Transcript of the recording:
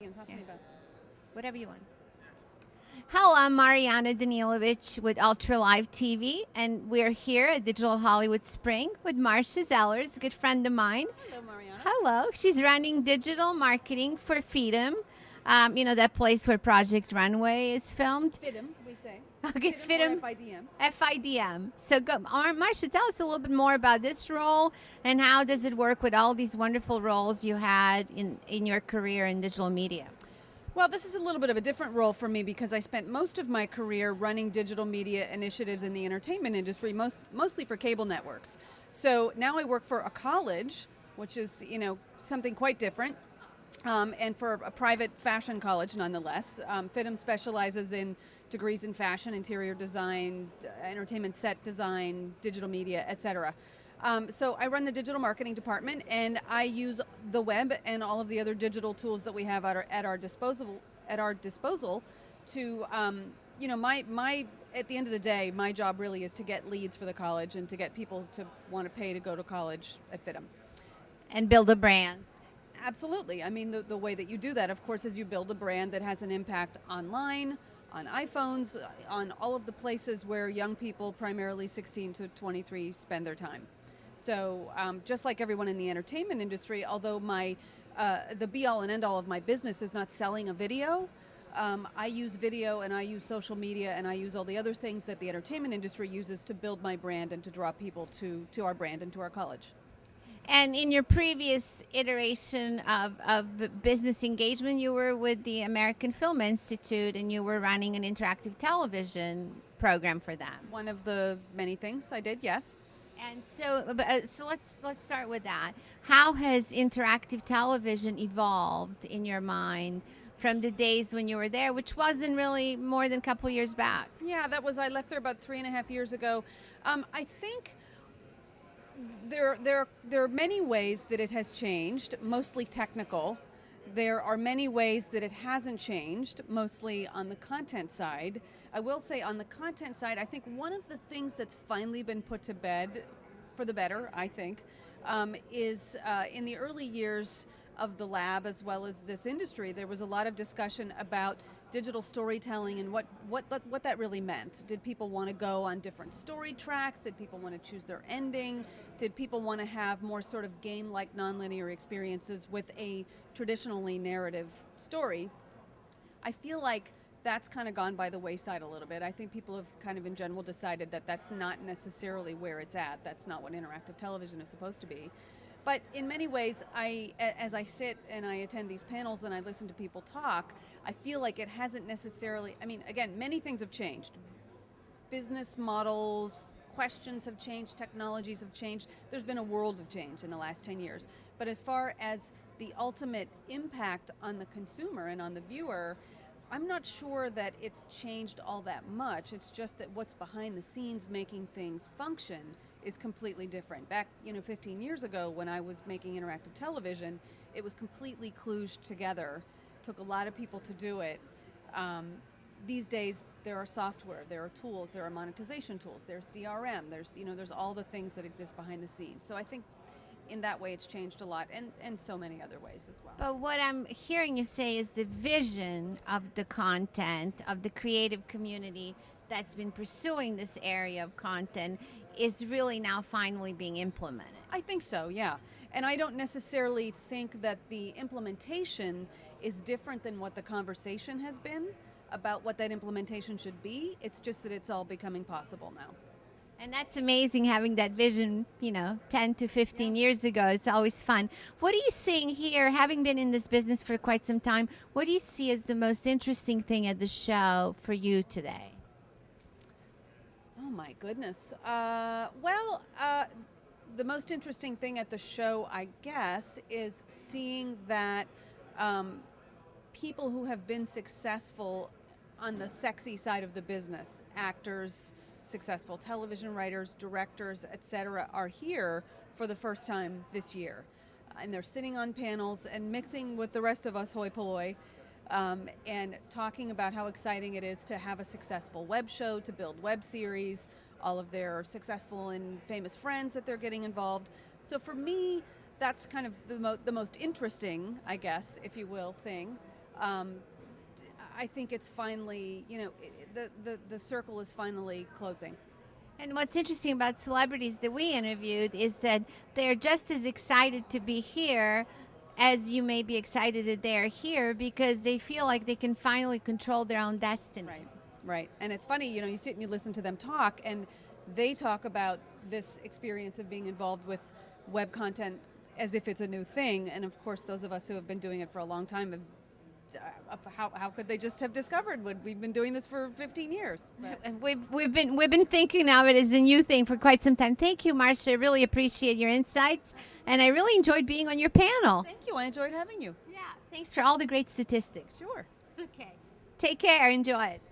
And talk to me about Whatever you want. Hello, I'm Mariana Danilovich with Ultra Live TV, and we're here at Digital Hollywood Spring with Marcia Zellers, a good friend of mine. Hello, Mariana. Hello. She's running digital marketing for FIDM, that place where Project Runway is filmed. FIDM, we say. Okay, FIDM FIDM. or FIDM. FIDM. So, go, Marcia, tell us a little bit more about this role and how does it work with all these wonderful roles you had in your career in digital media? Well, this is a little bit of a different role for me because I spent most of my career running digital media initiatives in the entertainment industry, mostly for cable networks. So now I work for a college, which is, something quite different, and for a private fashion college nonetheless. FIDM specializes in degrees in fashion, interior design, entertainment set design, digital media, etc. So I run the digital marketing department, and I use the web and all of the other digital tools that we have at our disposal to, my at the end of the day, my job really is to get leads for the college and to get people to want to pay to go to college at FIDM. And build a brand. Absolutely. I mean, the way that you do that, of course, is you build a brand that has an impact online, on iPhones, on all of the places where young people, primarily 16 to 23, spend their time. So just like everyone in the entertainment industry, although the be-all and end-all of my business is not selling a video, I use video and I use social media and I use all the other things that the entertainment industry uses to build my brand and to draw people to our brand and to our college. And in your previous iteration of business engagement, you were with the American Film Institute and you were running an interactive television program for them. One of the many things I did, yes. And so let's start with that. How has interactive television evolved in your mind from the days when you were there, which wasn't really more than a couple years back? Yeah, I left there about 3.5 years ago. I think there are many ways that it has changed, mostly technical. There are many ways that it hasn't changed, mostly on the content side. I will say on the content side, I think one of the things that's finally been put to bed, for the better, I think, is in the early years of the lab as well as this industry, there was a lot of discussion about digital storytelling and what that really meant. Did people want to go on different story tracks? Did people want to choose their ending? Did people want to have more sort of game-like nonlinear experiences with a traditionally narrative story? I feel like that's kind of gone by the wayside a little bit. I think people have kind of in general decided that that's not necessarily where it's at. That's not what interactive television is supposed to be. But in many ways, as I sit and I attend these panels and I listen to people talk, I feel like it hasn't necessarily, again, many things have changed. Business models, questions have changed, technologies have changed. There's been a world of change in the last 10 years. But as far as the ultimate impact on the consumer and on the viewer, I'm not sure that it's changed all that much. It's just that what's behind the scenes making things function is completely different. Back, 15 years ago when I was making interactive television, it was completely kludged together. It took a lot of people to do it. These days, there are software, there are tools, there are monetization tools, there's DRM, there's all the things that exist behind the scenes. So I think in that way it's changed a lot, and so many other ways as well. But what I'm hearing you say is the vision of the content, of the creative community that's been pursuing this area of content is really now finally being implemented. I think so, yeah. And I don't necessarily think that the implementation is different than what the conversation has been about what that implementation should be. It's just that it's all becoming possible now. And that's amazing having that vision, 10 to 15 years ago. It's always fun. What are you seeing here, having been in this business for quite some time, what do you see as the most interesting thing at the show for you today? Oh my goodness. The most interesting thing at the show, I guess, is seeing that people who have been successful on the sexy side of the business, actors, successful television writers, directors, etc., are here for the first time this year. And they're sitting on panels and mixing with the rest of us hoi polloi, and talking about how exciting it is to have a successful web show, to build web series, all of their successful and famous friends that they're getting involved. So for me, that's kind of the most interesting, I guess, if you will, thing. I think it's finally, the circle is finally closing. And what's interesting about celebrities that we interviewed is that they're just as excited to be here as you may be excited that they're here because they feel like they can finally control their own destiny. Right. And it's funny, you sit and you listen to them talk, and they talk about this experience of being involved with web content as if it's a new thing. And of course, those of us who have been doing it for a long time have how could they just have discovered what we've been doing this for 15 years? And we've been thinking of it as a new thing for quite some time. Thank you, Marcia. I really appreciate your insights, and I really enjoyed being on your panel. Thank you. I enjoyed having you. Yeah, thanks for all the great statistics. Sure. Okay. Take care. Enjoy it.